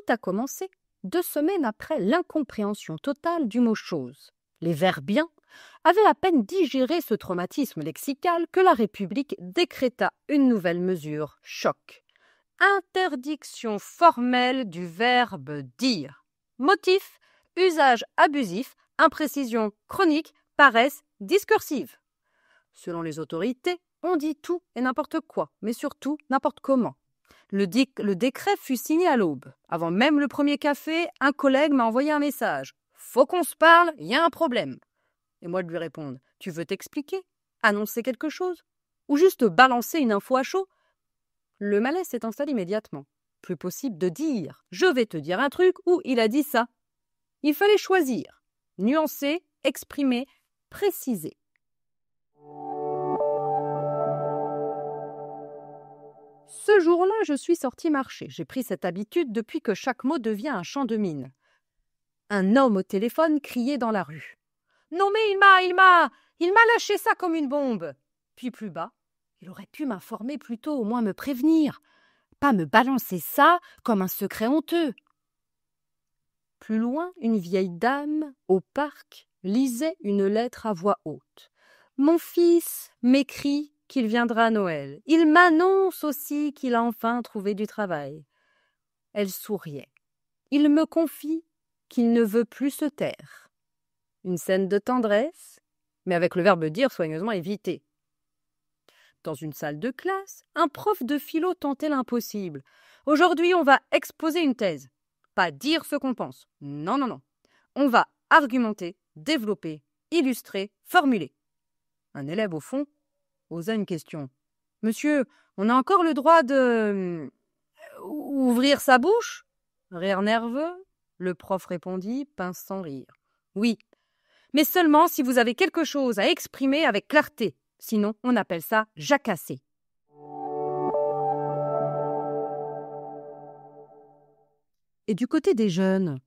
a commencé 2 semaines après l'incompréhension totale du mot « chose ». Les Verbiens avaient à peine digéré ce traumatisme lexical que la République décréta une nouvelle mesure choc. Interdiction formelle du verbe « dire ». Motif, usage abusif, imprécision chronique, paresse discursive. Selon les autorités, on dit tout et n'importe quoi, mais surtout n'importe comment. Le décret fut signé à l'aube. Avant même le premier café, un collègue m'a envoyé un message. « Faut qu'on se parle, il y a un problème. » Et moi de lui répondre « Tu veux t'expliquer? Annoncer quelque chose? Ou juste balancer une info à chaud ?» Le malaise s'est installé immédiatement. Plus possible de dire « Je vais te dire un truc » ou « Il a dit ça ». Il fallait choisir, nuancer, exprimer, préciser. Ce jour-là, je suis sortie marcher. J'ai pris cette habitude depuis que chaque mot devient un chant de mine. Un homme au téléphone criait dans la rue. « Non mais il m'a lâché ça comme une bombe !» Puis plus bas, « Il aurait pu m'informer plus tôt, au moins me prévenir. Pas me balancer ça comme un secret honteux. » Plus loin, une vieille dame, au parc, lisait une lettre à voix haute. « Mon fils m'écrit qu'il viendra à Noël. Il m'annonce aussi qu'il a enfin trouvé du travail. » Elle souriait. « Il me confie qu'il ne veut plus se taire. » Une scène de tendresse, mais avec le verbe « dire » soigneusement évité. Dans une salle de classe, un prof de philo tentait l'impossible. « Aujourd'hui, on va exposer une thèse. Pas dire ce qu'on pense. Non, non, non. On va argumenter, développer, illustrer, formuler. » Un élève, au fond, osa une question. « Monsieur, on a encore le droit de... ouvrir sa bouche ?» Rire nerveux, le prof répondit, pince sans rire. « Oui, mais seulement si vous avez quelque chose à exprimer avec clarté. Sinon, on appelle ça jacasser. » Et du côté des jeunes,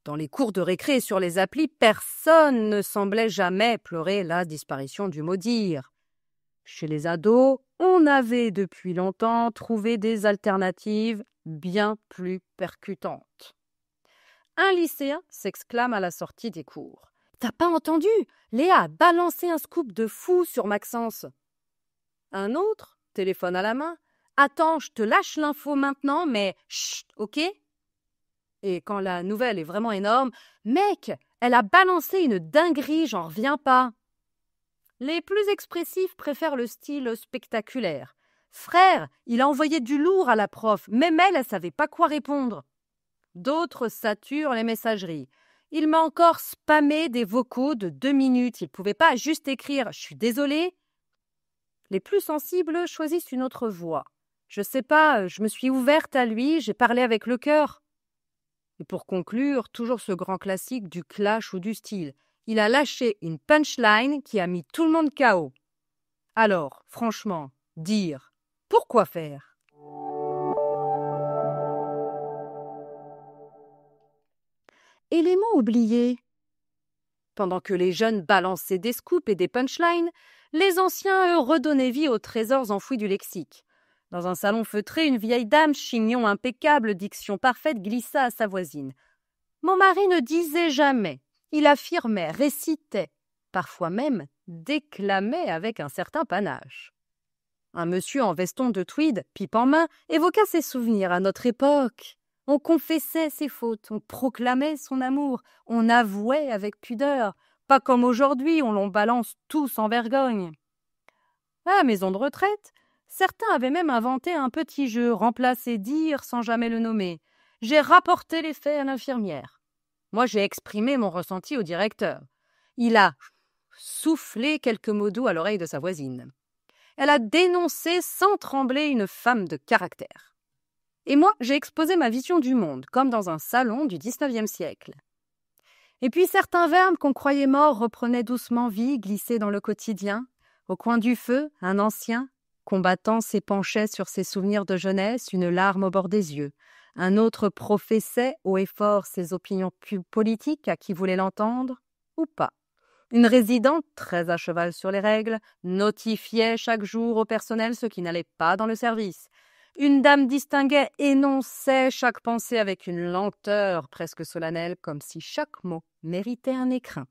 dans les cours de récré et sur les applis, personne ne semblait jamais pleurer la disparition du mot « dire ». Chez les ados, on avait depuis longtemps trouvé des alternatives bien plus percutantes. Un lycéen s'exclame à la sortie des cours. « T'as pas entendu? Léa a balancé un scoop de fou sur Maxence. » Un autre, téléphone à la main. « Attends, je te lâche l'info maintenant, mais chut, ok ?» Et quand la nouvelle est vraiment énorme, « Mec, elle a balancé une dinguerie, j'en reviens pas. » Les plus expressifs préfèrent le style spectaculaire. « Frère, il a envoyé du lourd à la prof, même elle savait pas quoi répondre. » D'autres saturent les messageries. « Il m'a encore spammé des vocaux de 2 minutes, il pouvait pas juste écrire « Je suis désolé ». Les plus sensibles choisissent une autre voie. « Je sais pas, je me suis ouverte à lui, j'ai parlé avec le cœur. » Et pour conclure, toujours ce grand classique du clash ou du style. Il a lâché une punchline qui a mis tout le monde KO. Alors, franchement, dire, pourquoi faire? Élément oublié. Pendant que les jeunes balançaient des scoops et des punchlines, les anciens, eux, redonnaient vie aux trésors enfouis du lexique. Dans un salon feutré, une vieille dame, chignon impeccable, diction parfaite, glissa à sa voisine. « Mon mari ne disait jamais. Il affirmait, récitait, parfois même déclamait avec un certain panache. » Un monsieur en veston de tweed, pipe en main, évoqua ses souvenirs à notre époque. On confessait ses fautes, on proclamait son amour, on avouait avec pudeur, pas comme aujourd'hui, on l'en balance tout sans vergogne. À la maison de retraite, certains avaient même inventé un petit jeu, remplacé dire sans jamais le nommer. J'ai rapporté les faits à l'infirmière. Moi, j'ai exprimé mon ressenti au directeur. Il a soufflé quelques mots doux à l'oreille de sa voisine. Elle a dénoncé sans trembler une femme de caractère. Et moi, j'ai exposé ma vision du monde, comme dans un salon du XIXe siècle. Et puis certains verbes qu'on croyait morts reprenaient doucement vie, glissaient dans le quotidien. Au coin du feu, un ancien combattant s'épanchait sur ses souvenirs de jeunesse, une larme au bord des yeux. Un autre professait haut et fort ses opinions politiques à qui voulait l'entendre, ou pas. Une résidente, très à cheval sur les règles, notifiait chaque jour au personnel ce qui n'allait pas dans le service. Une dame distinguait, énonçait chaque pensée avec une lenteur presque solennelle, comme si chaque mot méritait un écrin.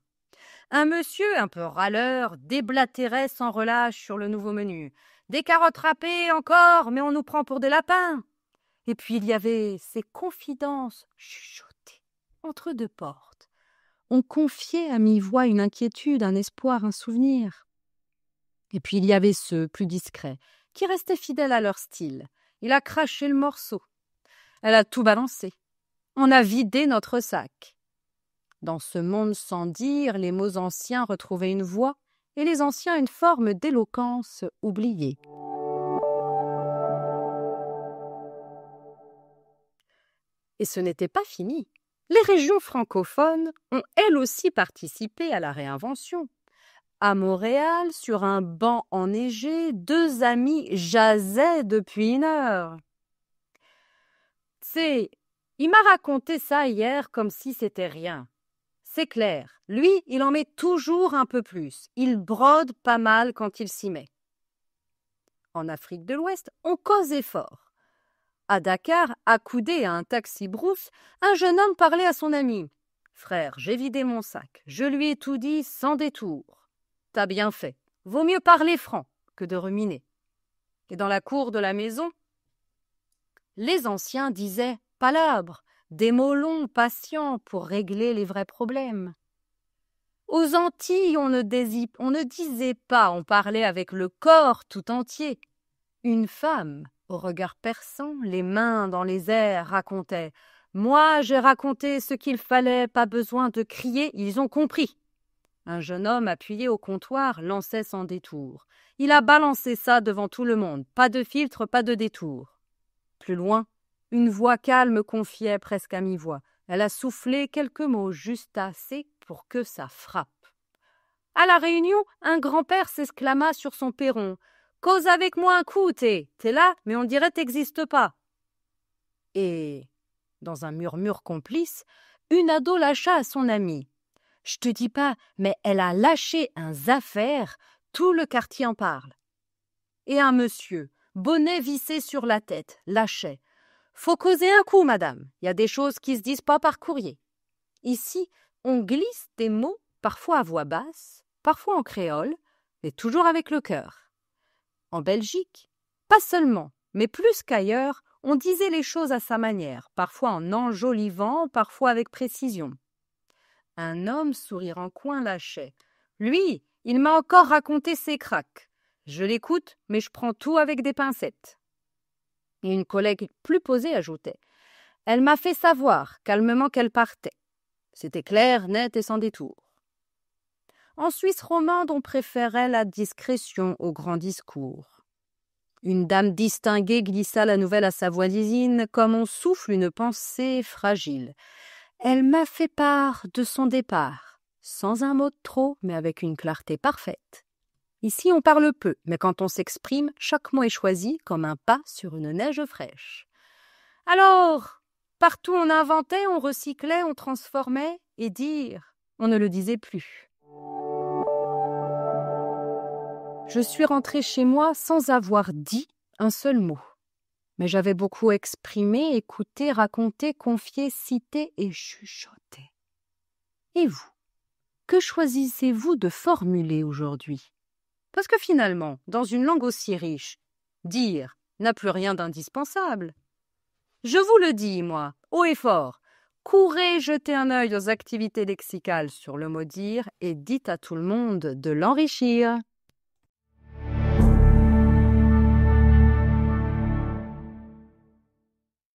Un monsieur, un peu râleur, déblatérait sans relâche sur le nouveau menu. Des carottes râpées encore, mais on nous prend pour des lapins. Et puis il y avait ces confidences chuchotées entre deux portes. On confiait à mi-voix une inquiétude, un espoir, un souvenir. Et puis il y avait ceux, plus discrets, qui restaient fidèles à leur style. Il a craché le morceau. Elle a tout balancé. On a vidé notre sac. Dans ce monde sans dire, les mots anciens retrouvaient une voix et les anciens une forme d'éloquence oubliée. Et ce n'était pas fini. Les régions francophones ont elles aussi participé à la réinvention. À Montréal, sur un banc enneigé, deux amis jasaient depuis une heure. Il m'a raconté ça hier comme si c'était rien. C'est clair, lui, il en met toujours un peu plus. Il brode pas mal quand il s'y met. En Afrique de l'Ouest, on causait fort. À Dakar, accoudé à un taxi brousse, un jeune homme parlait à son ami. « Frère, j'ai vidé mon sac. Je lui ai tout dit sans détour. T'as bien fait. Vaut mieux parler franc que de ruminer. » Et dans la cour de la maison, les anciens disaient « palabres », des mots longs, patients, pour régler les vrais problèmes. Aux Antilles, on ne disait pas, on parlait avec le corps tout entier. Une femme, au regard perçant, les mains dans les airs, racontait « Moi, j'ai raconté ce qu'il fallait, pas besoin de crier, ils ont compris. » Un jeune homme appuyé au comptoir lançait sans détour. Il a balancé ça devant tout le monde, pas de filtre, pas de détour. Plus loin, une voix calme confiait presque à mi-voix. Elle a soufflé quelques mots juste assez pour que ça frappe. À la réunion, un grand-père s'exclama sur son perron. « Cause avec moi un coup, t'es là, mais on dirait t'existes pas. » Et, dans un murmure complice, une ado lâcha à son amie. « Je te dis pas, mais elle a lâché un affaire, tout le quartier en parle. » Et un monsieur, bonnet vissé sur la tête, lâchait. « Faut causer un coup, madame. Il y a des choses qui se disent pas par courrier. » Ici, on glisse des mots, parfois à voix basse, parfois en créole, mais toujours avec le cœur. En Belgique, pas seulement, mais plus qu'ailleurs, on disait les choses à sa manière, parfois en enjolivant, parfois avec précision. Un homme, sourire en coin, lâchait. « Lui, il m'a encore raconté ses cracks. Je l'écoute, mais je prends tout avec des pincettes. » Et une collègue plus posée ajoutait. « Elle m'a fait savoir calmement qu'elle partait. » C'était clair, net et sans détour. En Suisse romande, on préférait la discrétion au grand discours. Une dame distinguée glissa la nouvelle à sa voisine comme on souffle une pensée fragile. Elle m'a fait part de son départ, sans un mot de trop, mais avec une clarté parfaite. Ici, on parle peu, mais quand on s'exprime, chaque mot est choisi comme un pas sur une neige fraîche. Alors, partout on inventait, on recyclait, on transformait, et dire, on ne le disait plus. Je suis rentrée chez moi sans avoir dit un seul mot. Mais j'avais beaucoup exprimé, écouté, raconté, confié, cité et chuchoté. Et vous, que choisissez-vous de formuler aujourd'hui ? Parce que finalement, dans une langue aussi riche, dire n'a plus rien d'indispensable. Je vous le dis, moi, haut et fort, courez jeter un œil aux activités lexicales sur le mot dire et dites à tout le monde de l'enrichir.